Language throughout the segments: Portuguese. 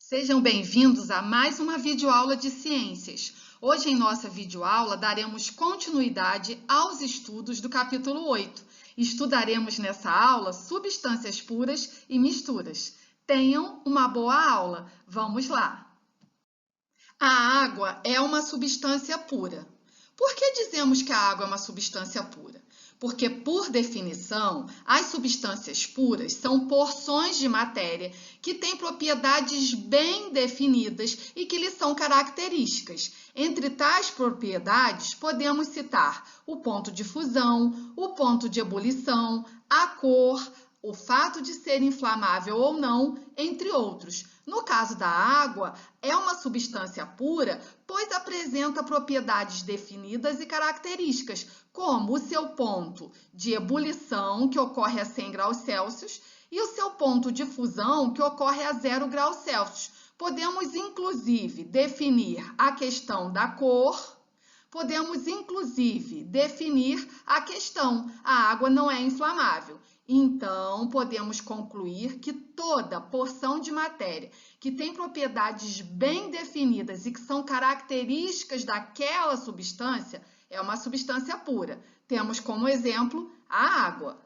Sejam bem-vindos a mais uma videoaula de ciências. Hoje, em nossa videoaula, daremos continuidade aos estudos do capítulo 8. Estudaremos nessa aula substâncias puras e misturas. Tenham uma boa aula. Vamos lá! A água é uma substância pura. Por que dizemos que a água é uma substância pura? Porque, por definição, as substâncias puras são porções de matéria que têm propriedades bem definidas e que lhes são características. Entre tais propriedades, podemos citar o ponto de fusão, o ponto de ebulição, a cor, o fato de ser inflamável ou não, entre outros. No caso da água, é uma substância pura, pois apresenta propriedades definidas e características, como o seu ponto de ebulição, que ocorre a 100 graus Celsius, e o seu ponto de fusão, que ocorre a 0 graus Celsius. Podemos, inclusive, definir a questão da cor. Podemos, inclusive, definir a questão: a água não é inflamável. Então, podemos concluir que toda porção de matéria que tem propriedades bem definidas e que são características daquela substância é uma substância pura. Temos como exemplo a água.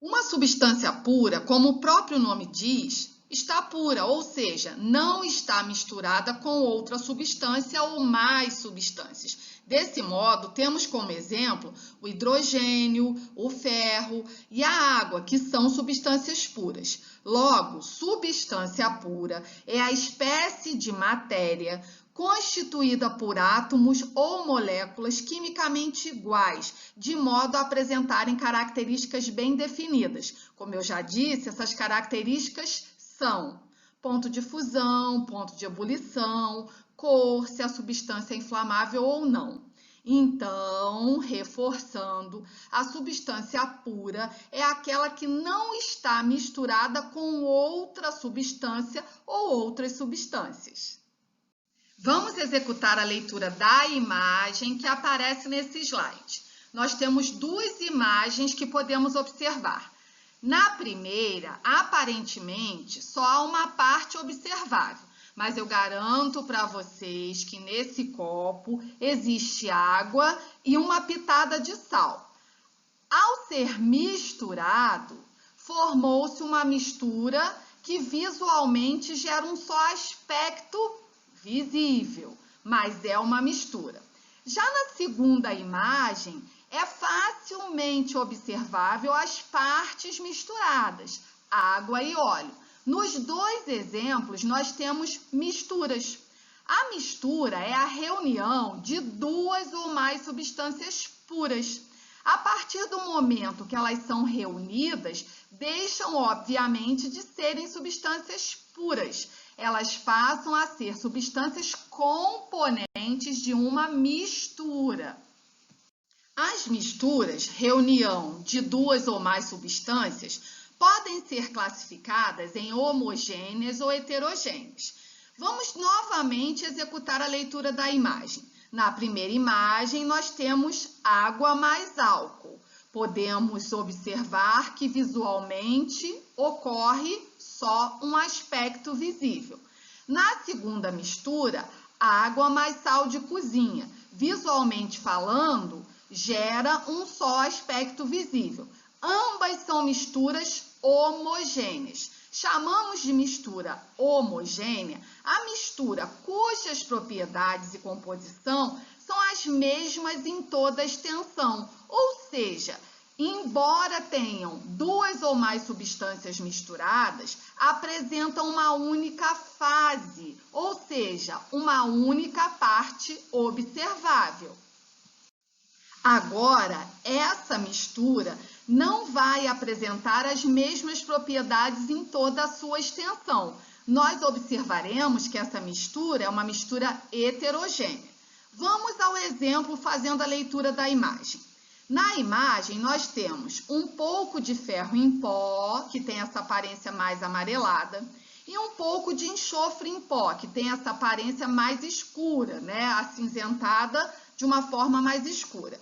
Uma substância pura, como o próprio nome diz, está pura, ou seja, não está misturada com outra substância ou mais substâncias. Desse modo, temos como exemplo o hidrogênio, o ferro e a água, que são substâncias puras. Logo, substância pura é a espécie de matéria constituída por átomos ou moléculas quimicamente iguais, de modo a apresentarem características bem definidas. Como eu já disse, essas características são ponto de fusão, ponto de ebulição, cor, se a substância é inflamável ou não. Então, reforçando, a substância pura é aquela que não está misturada com outra substância ou outras substâncias. Vamos executar a leitura da imagem que aparece nesse slide. Nós temos duas imagens que podemos observar. Na primeira, aparentemente, só há uma parte observável, mas eu garanto para vocês que nesse copo existe água e uma pitada de sal. Ao ser misturado, formou-se uma mistura que visualmente gera um só aspecto visível, mas é uma mistura. Já na segunda imagem, é facilmente observável as partes misturadas, água e óleo. Nos dois exemplos, nós temos misturas. A mistura é a reunião de duas ou mais substâncias puras. A partir do momento que elas são reunidas, deixam, obviamente, de serem substâncias puras. Elas passam a ser substâncias componentes de uma mistura. As misturas, reunião de duas ou mais substâncias, podem ser classificadas em homogêneas ou heterogêneas. Vamos novamente executar a leitura da imagem. Na primeira imagem, nós temos água mais álcool. Podemos observar que visualmente ocorre só um aspecto visível. Na segunda mistura, água mais sal de cozinha. Visualmente falando, gera um só aspecto visível. Ambas são misturas homogêneas. Chamamos de mistura homogênea a mistura cujas propriedades e composição são as mesmas em toda a extensão, ou seja, embora tenham duas ou mais substâncias misturadas, apresentam uma única fase, ou seja, uma única parte observável. Agora, essa mistura não vai apresentar as mesmas propriedades em toda a sua extensão. Nós observaremos que essa mistura é uma mistura heterogênea. Vamos ao exemplo fazendo a leitura da imagem. Na imagem, nós temos um pouco de ferro em pó, que tem essa aparência mais amarelada, e um pouco de enxofre em pó, que tem essa aparência mais escura, né? Acinzentada de uma forma mais escura.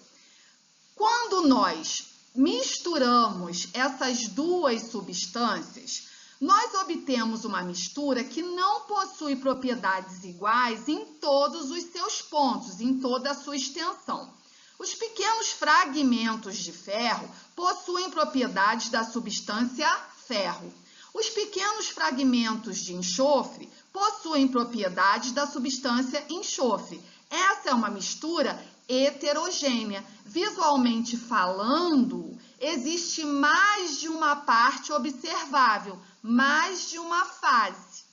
Quando nós misturamos essas duas substâncias, Nós obtemos uma mistura que não possui propriedades iguais em todos os seus pontos, em toda a sua extensão. Os pequenos fragmentos de ferro possuem propriedades da substância ferro. Os pequenos fragmentos de enxofre possuem propriedades da substância enxofre. Essa é uma mistura heterogênea. Visualmente falando, existe mais de uma parte observável, mais de uma fase.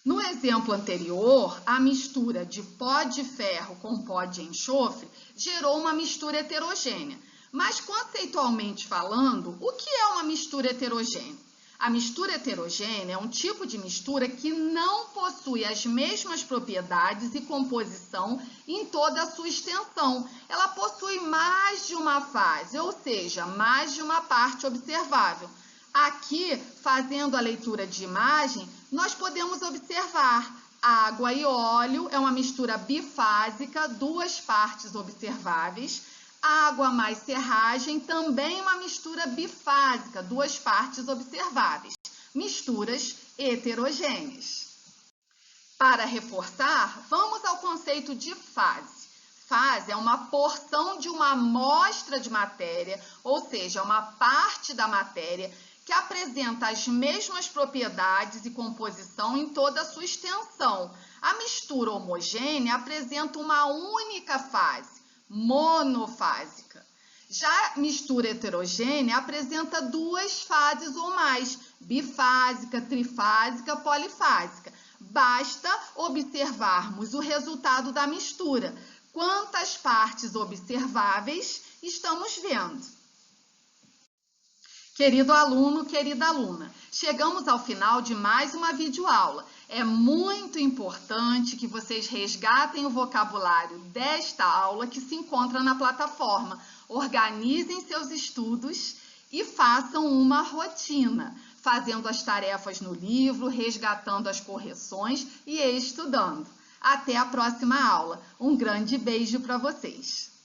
No exemplo anterior, a mistura de pó de ferro com pó de enxofre gerou uma mistura heterogênea. Mas conceitualmente falando, o que é uma mistura heterogênea? A mistura heterogênea é um tipo de mistura que não possui as mesmas propriedades e composição em toda a sua extensão. Ela possui mais de uma fase, ou seja, mais de uma parte observável. Aqui, fazendo a leitura de imagem, nós podemos observar água e óleo, é uma mistura bifásica, duas partes observáveis. Água mais serragem, também uma mistura bifásica, duas partes observáveis. Misturas heterogêneas. Para reforçar, vamos ao conceito de fase. Fase é uma porção de uma amostra de matéria, ou seja, uma parte da matéria que apresenta as mesmas propriedades e composição em toda a sua extensão. A mistura homogênea apresenta uma única fase, monofásica. Já a mistura heterogênea apresenta duas fases ou mais, bifásica, trifásica, polifásica. Basta observarmos o resultado da mistura. Quantas partes observáveis estamos vendo? Querido aluno, querida aluna, chegamos ao final de mais uma videoaula. É muito importante que vocês resgatem o vocabulário desta aula que se encontra na plataforma. Organizem seus estudos e façam uma rotina, fazendo as tarefas no livro, resgatando as correções e estudando. Até a próxima aula. Um grande beijo para vocês!